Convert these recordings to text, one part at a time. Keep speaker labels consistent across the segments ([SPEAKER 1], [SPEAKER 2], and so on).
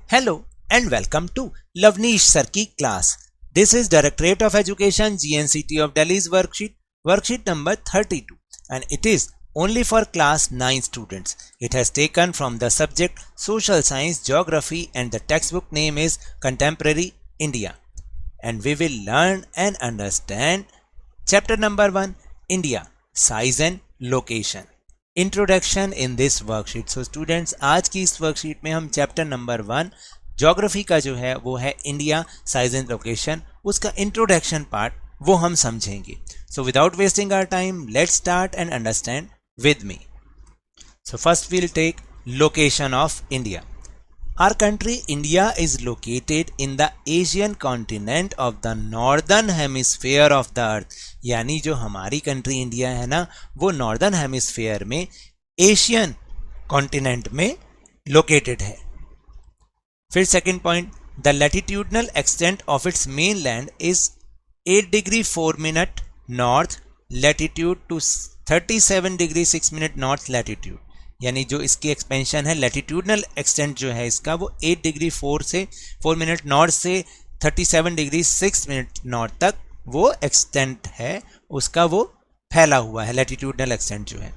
[SPEAKER 1] Hello and welcome to Lavneesh Sir ki class. This is Directorate of Education GNCT of Delhi's worksheet number 32, and it is only for class 9 students. It has taken from the subject Social Science Geography and the textbook name is Contemporary India. And we will learn and understand chapter number 1, India, Size and Location. Introduction in this worksheet. So students, आज की इस worksheet में हम chapter number 1 geography का जो है वो है इंडिया, साइज एंड लोकेशन, उसका इंट्रोडक्शन पार्ट वो हम समझेंगे. So without wasting our time let's start and understand with me. So first we'll take location of India. Our country India is located in the Asian continent of the northern hemisphere of the earth. यानी जो हमारी country India है ना, वो northern hemisphere में Asian continent में located है. फिर second point, the latitudinal extent of its main land is 8 degree 4 minute north latitude to 37 degree 6 minute north latitude. यानी जो इसकी एक्सपेंशन है, लैटिट्यूडनल एक्सटेंट जो है इसका, वो 8 डिग्री 4 मिनट नॉर्थ से 37 डिग्री 6 मिनट नॉर्थ तक वो एक्सटेंट है, उसका वो फैला हुआ है लैटिट्यूडनल एक्सटेंट जो है.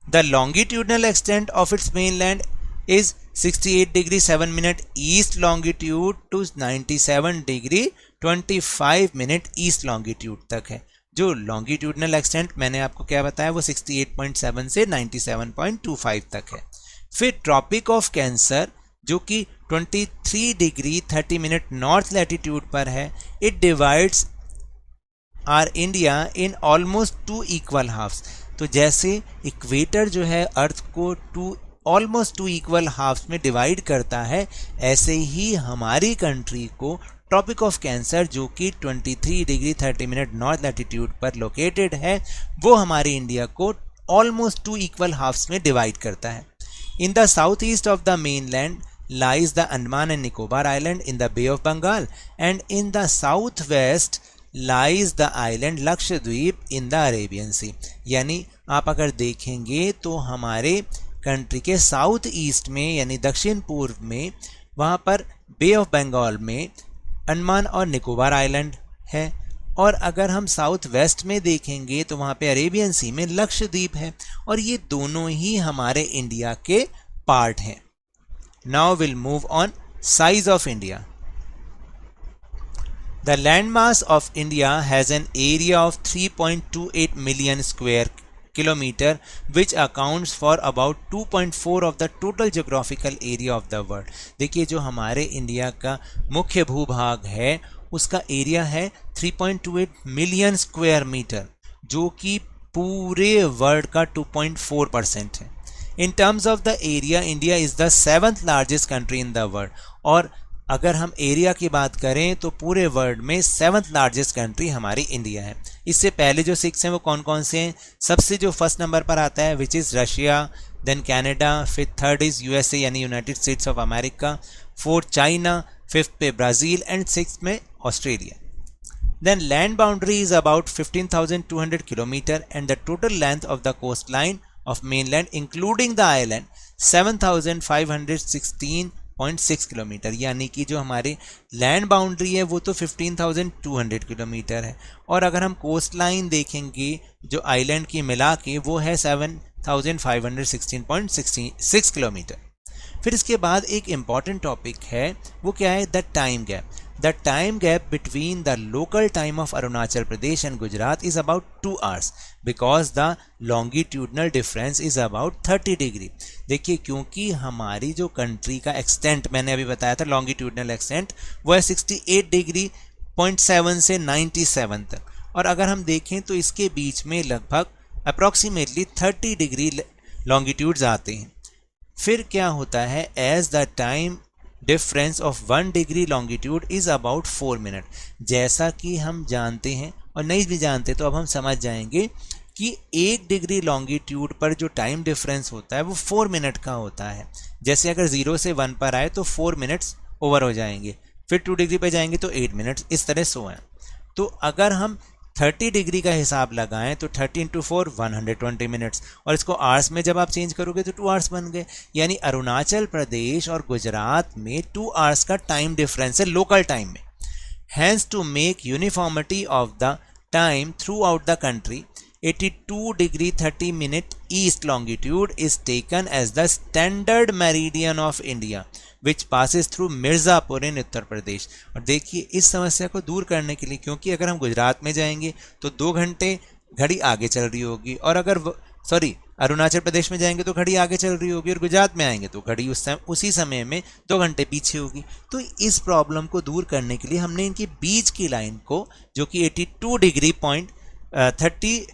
[SPEAKER 1] The longitudinal extent of its main land is 68 degree 7 minute east longitude to 97 degree 25 minute east longitude तक है. जो लॉन्गिट्यूडनल एक्सटेंट मैंने आपको क्या बताया, वो 68.7 से 97.25 तक है. फिर ट्रॉपिक ऑफ कैंसर जो कि 23 डिग्री 30 मिनट नॉर्थ लैटिट्यूड पर है. It divides our India in almost 2 equal halves. तो जैसे इक्वेटर जो है अर्थ को ऑलमोस्ट 2 इक्वल हाफ्स में डिवाइड करता है, ऐसे ही हमारी कंट्री को ट्रॉपिक ऑफ कैंसर जो कि 23 डिग्री 30 मिनट नॉर्थ लैटिट्यूड पर लोकेटेड है, वो हमारी इंडिया को ऑलमोस्ट 2 इक्वल हाफ्स में डिवाइड करता है. In the south east of the mainland lies the Andaman and Nicobar island in the Bay of Bengal and in the south west lies the island Lakshadweep in the Arabian Sea. यानी आप अगर देखेंगे तो हमारे country के साउथ ईस्ट में यानी दक्षिण पूर्व में वहाँ पर बे ऑफ बंगाल में अंडमान और निकोबार आइलैंड है, और अगर हम साउथ वेस्ट में देखेंगे तो वहाँ पे अरेबियन सी में लक्षद्वीप है, और ये दोनों ही हमारे इंडिया के पार्ट हैं. Now will move on size of India. The land mass of India has an area of 3.28 million square kilometre which accounts for about 2.4 of the total geographical area of the world. देखिए, जो हमारे India का मुख्य भूभाग है उसका area है 3.28 million square metre, जो कि पूरे वर्ल्ड का 2.4% है. In terms of the area India is the 7th largest country in the world. और अगर हम एरिया की बात करें तो पूरे वर्ल्ड में 7th लार्जेस्ट कंट्री हमारी इंडिया है. इससे पहले जो 6 हैं वो कौन कौन से हैं? सबसे जो फर्स्ट नंबर पर आता है which is Russia, then Canada, फिर थर्ड इज़ यूएसए यानी United States of America, fourth China, fifth पे ब्राज़ील एंड सिक्स में Australia. Then land boundary is about 15,200 kilometre and the total length of the coast line of mainland including the island 7,516.6 kilometre. यानी कि जो हमारे land boundary है वो तो 15,200 kilometre है, और अगर हम कोस्ट लाइन देखेंगे जो आइलैंड की मिला के वो है 7,516.6 किलोमीटर. फिर इसके बाद एक इम्पॉर्टेंट टॉपिक है, वो क्या है? The time gap. The time gap between the local time of Arunachal Pradesh and Gujarat is about 2 hours because the longitudinal difference is about 30 degree. देखिए, क्योंकि हमारी जो कंट्री का एक्सटेंट मैंने अभी बताया था लॉन्गिट्यूडनल एक्सटेंट, वो है 68 डिग्री 0.7 से 97 तक, और अगर हम देखें तो इसके बीच में लगभग अप्रॉक्सीमेटली 30 डिग्री लॉन्गिट्यूड्स आते हैं. फिर क्या होता है? As the time difference of 1 degree longitude is about 4 minute. जैसा कि हम जानते हैं और नहीं भी जानते तो अब हम समझ जाएंगे कि 1 डिग्री लॉन्गिट्यूड पर जो टाइम डिफरेंस होता है वो 4 मिनट का होता है. जैसे अगर 0 से 1 पर आए तो 4 मिनट्स ओवर हो जाएंगे, फिर 2 डिग्री पर जाएंगे तो 8 मिनट्स, इस तरह सो है. तो अगर हम 30 डिग्री का हिसाब लगाएं तो 30 इंटू 4 120 मिनट्स, और इसको आवर्स में जब आप चेंज करोगे तो 2 आवर्स बन गए। यानी अरुणाचल प्रदेश और गुजरात में 2 आवर्स का टाइम डिफरेंस है लोकल टाइम में। Hence to make uniformity of the time throughout the country 82 degree 30 minute east longitude is taken as the standard meridian of India which passes through Mirzapur in Uttar Pradesh. और देखिए इस समस्या को दूर करने के लिए, क्योंकि अगर हम गुजरात में जाएंगे तो 2 घंटे घड़ी आगे चल रही होगी, और अगर अरुणाचल प्रदेश में जाएंगे तो घड़ी आगे चल रही होगी, और गुजरात में आएंगे तो घड़ी उसी समय में 2 घंटे पीछे होगी। तो इस प्रॉब्लम को दूर करने के लिए हमने इनकी बीच की लाइन को, जो कि 82 डिग्री 30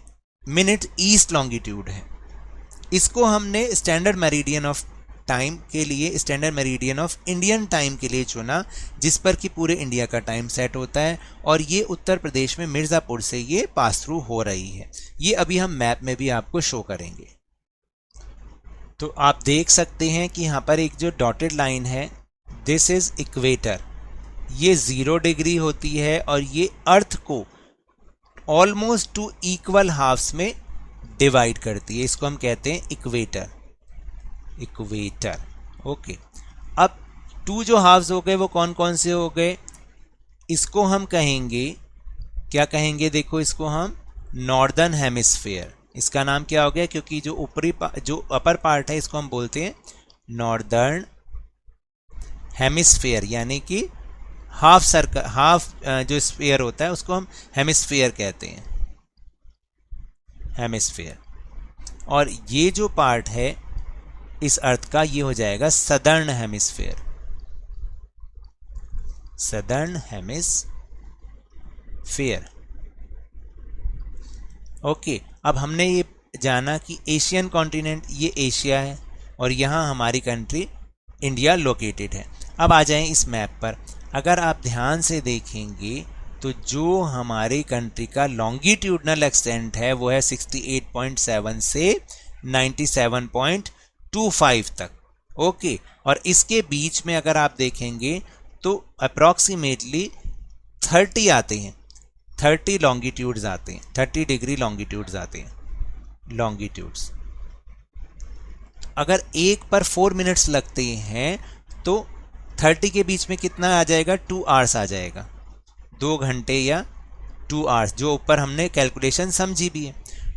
[SPEAKER 1] मिनट ईस्ट लॉन्गिट्यूड है, इसको हमने स्टैंडर्ड मेरिडियन ऑफ टाइम के लिए, standard meridian of Indian time के लिए चुना, जिस पर कि पूरे इंडिया का टाइम सेट होता है, और ये उत्तर प्रदेश में मिर्ज़ापुर से ये पास थ्रू हो रही है। ये अभी हम मैप में भी आपको शो करेंगे। तो आप देख सकते हैं कि यहाँ पर एक जो डॉटेड लाइन है, दिस इज इक्वेटर, ये 0 डिग्री होती है, और ये अर्थ को ऑलमोस्ट 2 इक्वल हाफ्स में डिवाइड करती है। इसको हम कहते हैं इक्वेटर। ओके, अब 2 जो हाफ्स हो गए वो कौन कौन से हो गए, इसको हम कहेंगे, क्या कहेंगे, देखो इसको हम नॉर्दर्न हेमिस्फीयर, इसका नाम क्या हो गया, क्योंकि जो अपर पार्ट है इसको हम बोलते हैं नॉर्दर्न हेमिस्फीयर, यानी कि हाफ सर्कल, हाफ जो स्फीयर होता है उसको हम हेमिस्फीयर कहते हैं, हेमिस्फीयर। और ये जो पार्ट है इस अर्थ का, ये हो जाएगा southern hemisphere, southern hemisphere. Okay, अब हमने ये जाना कि एशियन कॉन्टिनेंट ये एशिया है, और यहाँ हमारी कंट्री इंडिया लोकेटेड है। अब आ जाएं इस मैप पर। अगर आप ध्यान से देखेंगे तो जो हमारी कंट्री का लॉन्गिट्यूडनल एक्सटेंट है वो है 68.7 से 97.25 तक। ओके, और इसके बीच में अगर आप देखेंगे तो अप्रॉक्सीमेटली 30 आते हैं, 30 लॉन्गिट्यूड्स आते हैं, 30 डिग्री लॉन्गिट्यूड्स आते हैं, लॉन्गिट्यूड्स। अगर एक पर 4 मिनट्स लगते हैं तो 30 के बीच में कितना आ जाएगा, 2 आवर्स आ जाएगा, 2 घंटे या 2 आवर्स, जो ऊपर हमने कैलकुलेशन समझी भी है।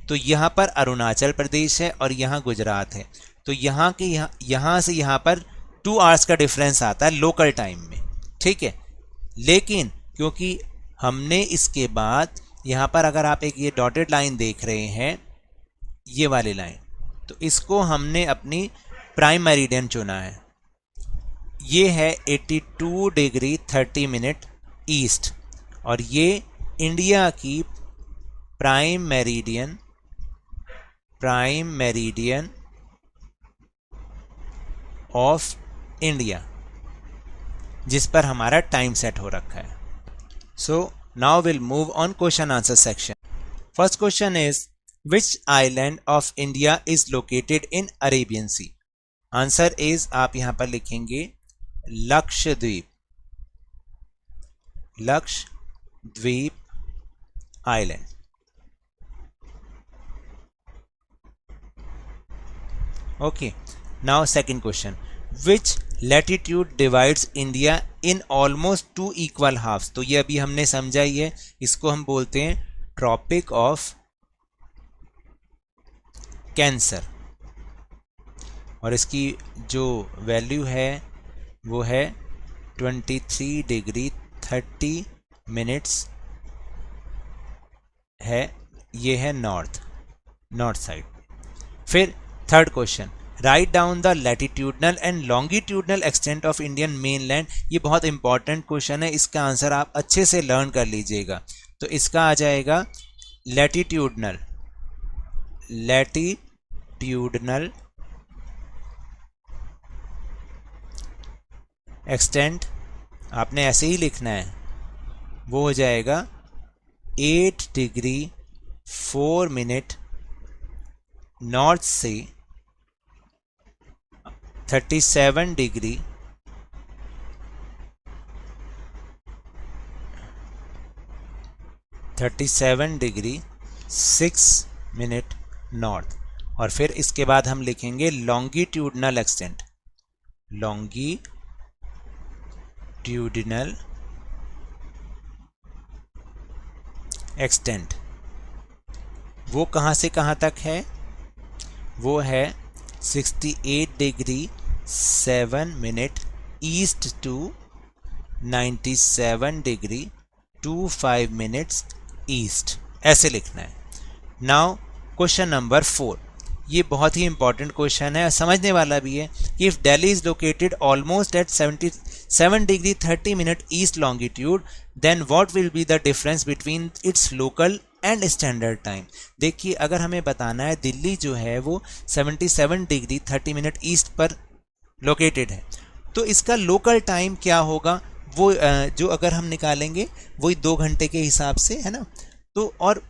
[SPEAKER 1] तो यहाँ पर अरुणाचल प्रदेश है और यहाँ गुजरात है, तो यहाँ से यहाँ पर 2 आवर्स का डिफरेंस आता है लोकल टाइम में, ठीक है। लेकिन क्योंकि हमने इसके बाद यहाँ पर, अगर आप एक ये डॉटेड लाइन देख रहे हैं, ये वाली लाइन, तो इसको हमने अपनी प्राइम मेरिडियन चुना है, ये है 82 डिग्री 30 मिनट ईस्ट, और ये इंडिया की प्राइम मेरिडियन ऑफ इंडिया, जिस पर हमारा टाइम सेट हो रखा है। So now will move on question answer section. First question is which island of India is located in Arabian sea. Answer is, आप यहां पर लिखेंगे Lakshadweep, Lakshadweep island. Okay, now second question, which latitude divides India in almost 2 equal halves. तो ये अभी हमने समझा ही है, इसको हम बोलते हैं ट्रॉपिक ऑफ कैंसर, और इसकी जो वैल्यू है वो है 23 डिग्री 30 मिनट्स है, ये है नॉर्थ साइड। फिर third question, write down the latitudinal and longitudinal extent of Indian mainland. ये बहुत इंपॉर्टेंट क्वेश्चन है, इसका आंसर आप अच्छे से लर्न कर लीजिएगा। तो इसका आ जाएगा लैटिट्यूडनल एक्सटेंट, आपने ऐसे ही लिखना है, वो हो जाएगा 8 डिग्री 4 मिनट नॉर्थ से 37 डिग्री 37 37 डिग्री 6 मिनट नॉर्थ। और फिर इसके बाद हम लिखेंगे लॉन्गिट्यूडनल एक्सटेंट, लॉन्गिट्यूडनल एक्सटेंट वो कहाँ से कहाँ तक है? वो है 68 degree 7 minute east to 97 degree 25 minutes east, ऐसे लिखना है। नाउ क्वेश्चन नंबर 4, ये बहुत ही इंपॉर्टेंट क्वेश्चन है, समझने वाला भी है कि if Delhi is located almost at 77 degree 30 minute east longitude then what will be the difference between its local and standard time. देखिए, अगर हमें बताना है दिल्ली जो है वो 77 डिग्री 30 मिनट ईस्ट पर लोकेटेड है, तो इसका लोकल टाइम क्या होगा, वो जो अगर हम निकालेंगे वही 2 घंटे के हिसाब से, है ना। तो और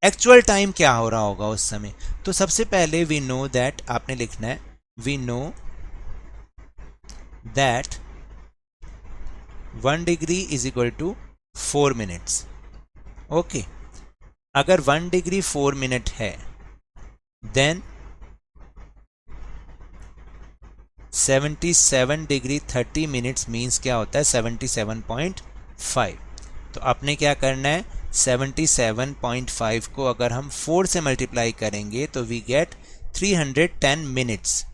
[SPEAKER 1] एक्चुअल टाइम क्या हो रहा होगा उस समय। तो सबसे पहले वी नो दैट, आपने लिखना है we know that 1 degree is equal to 4 minutes. Okay, अगर 1 डिग्री 4 मिनट है देन 77 डिग्री 30 मिनट्स मीन्स क्या होता है 77.5। तो आपने क्या करना है 77.5 को अगर हम 4 से मल्टीप्लाई करेंगे तो वी गेट 310 मिनट्स,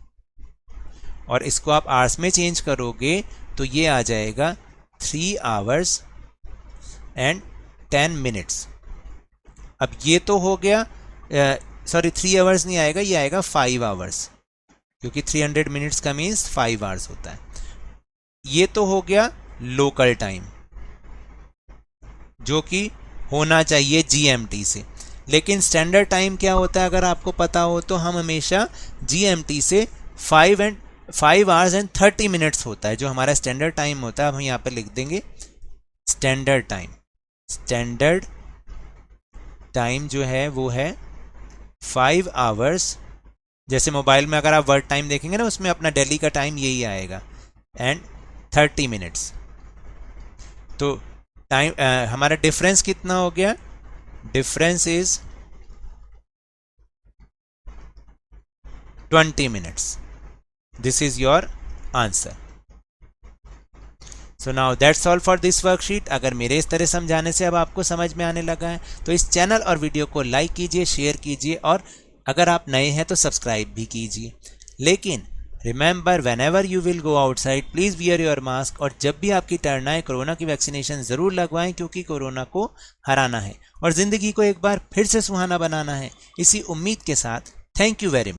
[SPEAKER 1] और इसको आप आवर्स में चेंज करोगे तो ये आ जाएगा 3 आवर्स एंड 10 मिनट्स। अब ये तो हो गया, सॉरी 3 आवर्स नहीं आएगा, ये आएगा 5 आवर्स, क्योंकि 300 मिनट्स का मीन्स 5 आवर्स होता है। ये तो हो गया लोकल टाइम जो कि होना चाहिए GMT से, लेकिन स्टैंडर्ड टाइम क्या होता है अगर आपको पता हो तो, हम हमेशा GMT से 5 आवर्स एंड 30 मिनट्स होता है जो हमारा स्टैंडर्ड टाइम होता है। हम यहाँ पर लिख देंगे स्टैंडर्ड टाइम। स्टैंडर्ड टाइम जो है वो है 5 आवर्स, जैसे मोबाइल में अगर आप वर्ड टाइम देखेंगे ना उसमें अपना दिल्ली का टाइम यही आएगा, एंड 30 मिनट्स। तो टाइम हमारा डिफरेंस कितना हो गया, difference is 20 minutes. This is your answer. So now that's all for this worksheet. अगर मेरे इस तरह समझाने से अब आपको समझ में आने लगा है तो इस चैनल और वीडियो को लाइक कीजिए, शेयर कीजिए, और अगर आप नए हैं तो सब्सक्राइब भी कीजिए। लेकिन remember, whenever you will go outside please wear your mask, और जब भी आपकी टर्न आए कोरोना की वैक्सीनेशन ज़रूर लगवाएं, क्योंकि कोरोना को हराना है और ज़िंदगी को एक बार फिर से सुहाना बनाना है। इसी उम्मीद के साथ थैंक यू वेरी मच।